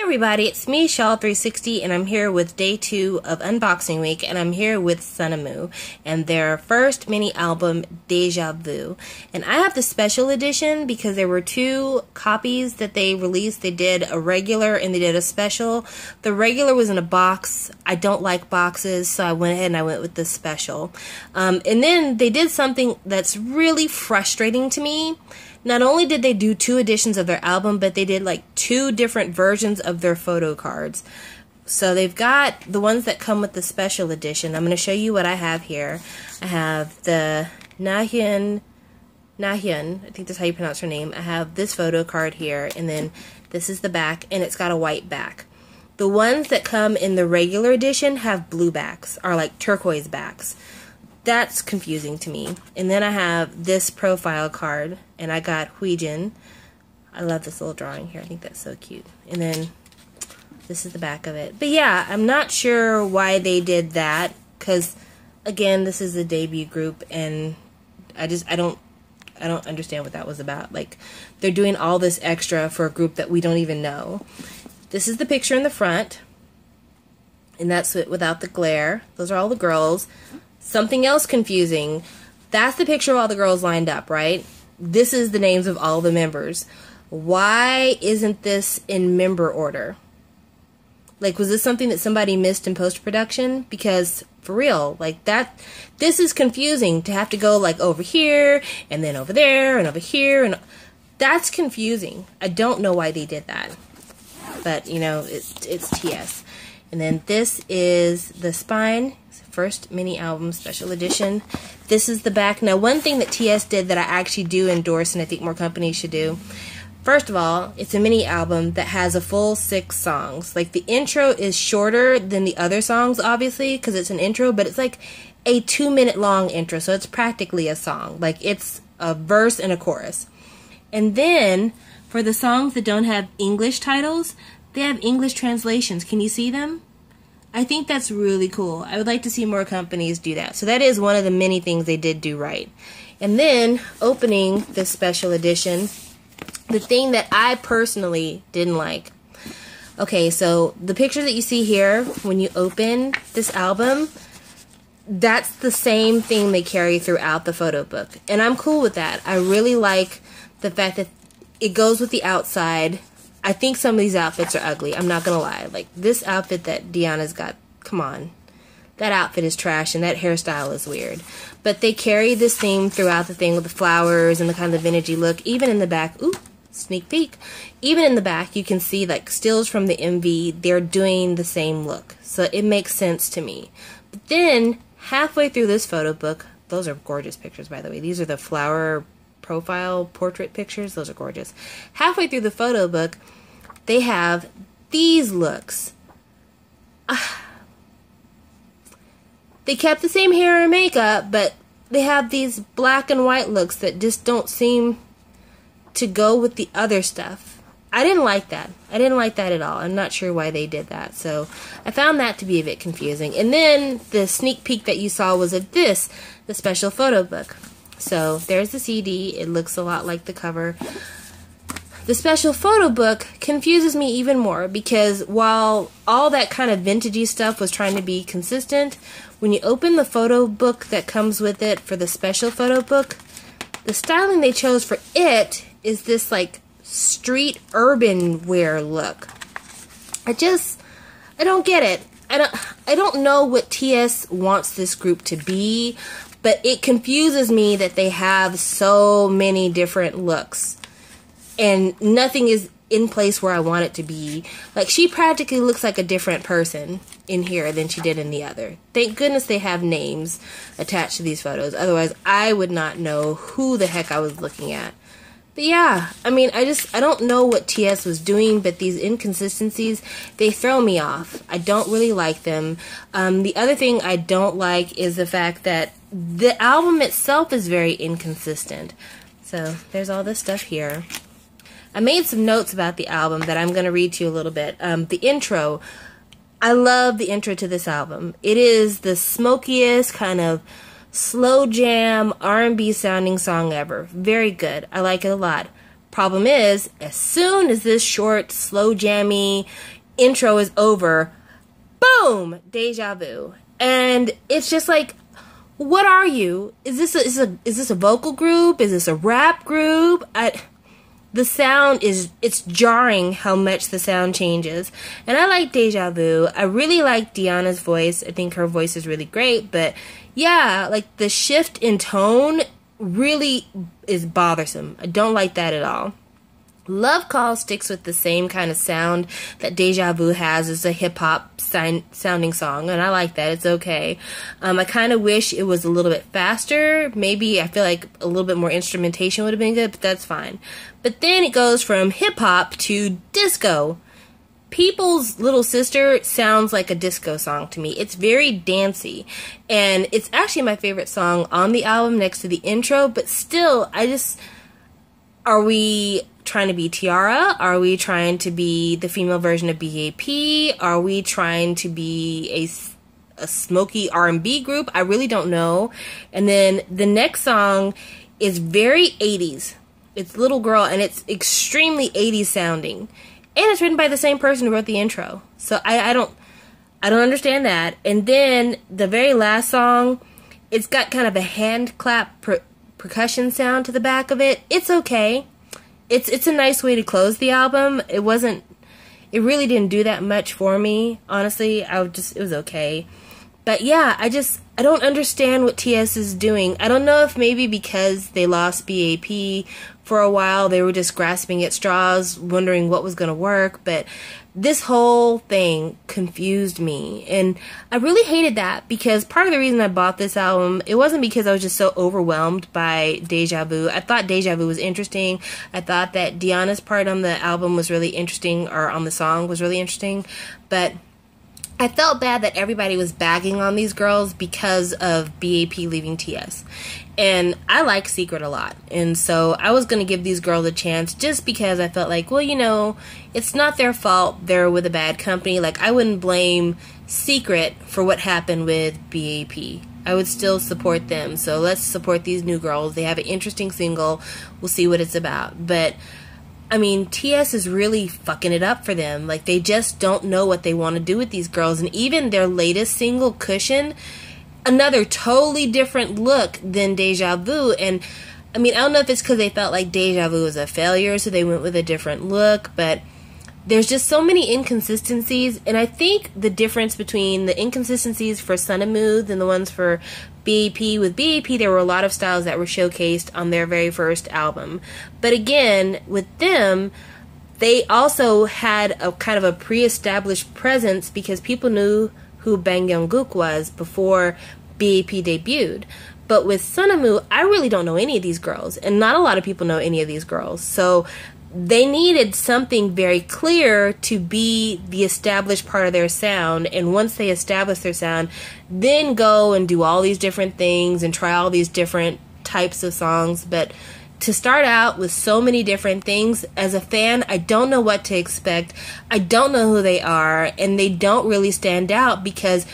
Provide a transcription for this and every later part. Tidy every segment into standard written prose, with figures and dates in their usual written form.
everybody, it's me, Shawl360, and I'm here with day 2 of Unboxing Week, and I'm here with Son-of-a-mooo and their first mini album, Deja Vu. And I have the special edition because there were 2 copies that they released. They did a regular and they did a special. The regular was in a box. I don't like boxes, so I went ahead and I went with the special. And then they did something that's really frustrating to me. Not only did they do 2 editions of their album, but they did like 2 different versions of their photo cards. So they've got the ones that come with the special edition. I'm going to show you what I have here. I have the Nahyun, I think that's how you pronounce her name. I have this photo card here, and then this is the back, and it's got a white back. The ones that come in the regular edition have blue backs, or like turquoise backs. That's confusing to me. And then I have this profile card, and I got Huijin. I love this little drawing here. I think that's so cute. And then this is the back of it. But yeah, I'm not sure why they did that, because again, this is a debut group, and I don't understand what that was about. Like, they're doing all this extra for a group that we don't even know. This is the picture in the front, and that's it without the glare. Those are all the girls. Something else confusing, that's the picture of all the girls lined up, right? This is the names of all the members. Why isn't this in member order? Like, was this something that somebody missed in post-production? Because, for real, like that, this is confusing to have to go like over here, and then over there, and over here, and that's confusing. I don't know why they did that. But, you know, it's TS. And then this is the spine. First mini album special edition. This is the back. Now, one thing that TS did that I actually do endorse, and I think more companies should do, first of all, it's a mini album that has a full 6 songs. Like, the intro is shorter than the other songs, obviously, because it's an intro, but it's like a 2-minute long intro, so it's practically a song. Like, it's a verse and a chorus. And then, for the songs that don't have English titles, they have English translations. Can you see them? I think that's really cool. I would like to see more companies do that. So that is one of the many things they did do right. And then, opening this special edition, the thing that I personally didn't like. Okay, so the picture that you see here, when you open this album, that's the same thing they carry throughout the photo book. And I'm cool with that. I really like the fact that it goes with the outside. I think some of these outfits are ugly. I'm not going to lie. Like, this outfit that Deanna's got, come on. That outfit is trash, and that hairstyle is weird. But they carry this theme throughout the thing with the flowers and the kind of vintagey look. Even in the back, ooh, sneak peek. Even in the back, you can see, like, stills from the MV. They're doing the same look. So it makes sense to me. But then, halfway through this photo book, those are gorgeous pictures, by the way. These are the flower profile portrait pictures. Those are gorgeous. Halfway through the photo book, they have these looks. They kept the same hair and makeup, but they have these black and white looks that just don't seem to go with the other stuff. I didn't like that. I didn't like that at all. I'm not sure why they did that. So I found that to be a bit confusing. And then the sneak peek that you saw was of this, the special photo book. So there's the CD. It looks a lot like the cover. The special photo book confuses me even more because while all that kind of vintagey stuff was trying to be consistent, when you open the photo book that comes with it for the special photo book, the styling they chose for it is this like street urban wear look. I don't get it. I don't know what TS wants this group to be, but it confuses me that they have so many different looks. And nothing is in place where I want it to be. Like, she practically looks like a different person in here than she did in the other. Thank goodness they have names attached to these photos. Otherwise, I would not know who the heck I was looking at. But yeah, I mean, I don't know what TS was doing, but these inconsistencies, they throw me off. I don't really like them. The other thing I don't like is the fact that the album itself is very inconsistent. So, there's all this stuff here. I made some notes about the album that I'm going to read to you a little bit. The intro, I love the intro to this album. It is the smokiest kind of slow jam R&B sounding song ever. Very good. I like it a lot. Problem is, as soon as this short, slow, jammy intro is over, boom, deja vu. And it's just like, what are you? Is this a vocal group? Is this a rap group? The sound it's jarring how much the sound changes. And I like deja vu. I really like Deanna's voice. I think her voice is really great. But yeah, like the shift in tone really is bothersome. I don't like that at all. Love Call sticks with the same kind of sound that Deja Vu has. It's a hip-hop sounding song, and I like that. It's okay. I kind of wish it was a little bit faster. Maybe I feel like a little bit more instrumentation would have been good, but that's fine. But then it goes from hip-hop to disco. People's Little Sister sounds like a disco song to me. It's very dancey, and it's actually my favorite song on the album next to the intro, but still, are we trying to be Tiara? Are we trying to be the female version of BAP? Are we trying to be a smoky R&B group? I really don't know. And then the next song is very 80s. It's Little Girl, and it's extremely 80s sounding. And it's written by the same person who wrote the intro. So I don't understand that. And then the very last song, it's got kind of a hand clap percussion sound to the back of it. It's okay. It's a nice way to close the album. It really didn't do that much for me, honestly. It was okay. But yeah, I don't understand what TS is doing. I don't know if maybe because they lost BAP for a while, they were just grasping at straws, wondering what was going to work, but this whole thing confused me, and I really hated that, because part of the reason I bought this album, it wasn't because I was just so overwhelmed by Deja Vu. I thought Deja Vu was interesting. I thought that Deanna's part on the album was really interesting, or on the song was really interesting, but I felt bad that everybody was bagging on these girls because of BAP leaving TS. And I like Secret a lot. And so I was going to give these girls a chance just because I felt like, well, you know, it's not their fault they're with a bad company. Like, I wouldn't blame Secret for what happened with BAP. I would still support them. So let's support these new girls. They have an interesting single. We'll see what it's about. But I mean, TS is really fucking it up for them. Like, they just don't know what they want to do with these girls. And even their latest single, Cushion, another totally different look than Deja Vu. And I mean, I don't know if it's because they felt like Deja Vu was a failure, so they went with a different look, but there's just so many inconsistencies. And I think the difference between the inconsistencies for Son-of-a-mooo and the ones for BAP, with BAP there were a lot of styles that were showcased on their very first album. But again, with them, they also had a kind of a pre-established presence because people knew who Bang Young-gook was before BAP debuted. But with Son-of-a-mooo, I really don't know any of these girls, and not a lot of people know any of these girls. So they needed something very clear to be the established part of their sound, and once they establish their sound, then go and do all these different things and try all these different types of songs. But to start out with so many different things, as a fan, I don't know what to expect. I don't know who they are, and they don't really stand out because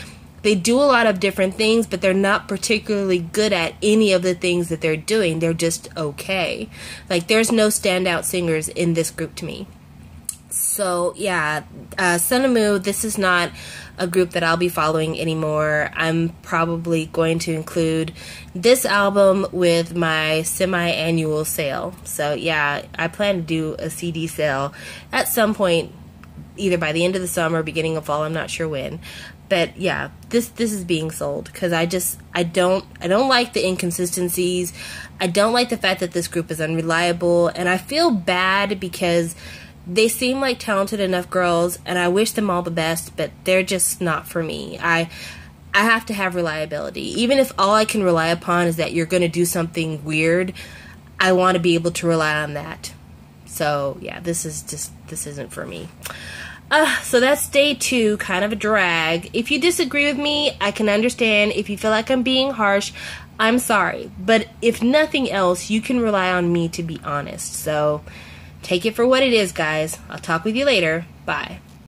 they do a lot of different things, but they're not particularly good at any of the things that they're doing. They're just okay. Like, there's no standout singers in this group to me. So, yeah, Son-of-a-mooo, this is not a group that I'll be following anymore. I'm probably going to include this album with my semi-annual sale. So, yeah, I plan to do a CD sale at some point, either by the end of the summer, beginning of fall, I'm not sure when. But yeah, this is being sold because I don't like the inconsistencies. I don't like the fact that this group is unreliable, and I feel bad because they seem like talented enough girls, and I wish them all the best, but they're just not for me. I have to have reliability. Even if all I can rely upon is that you're going to do something weird, I want to be able to rely on that. So yeah, this isn't for me. So that's day 2, kind of a drag. If you disagree with me, I can understand. If you feel like I'm being harsh, I'm sorry. But if nothing else, you can rely on me to be honest. So take it for what it is, guys. I'll talk with you later. Bye.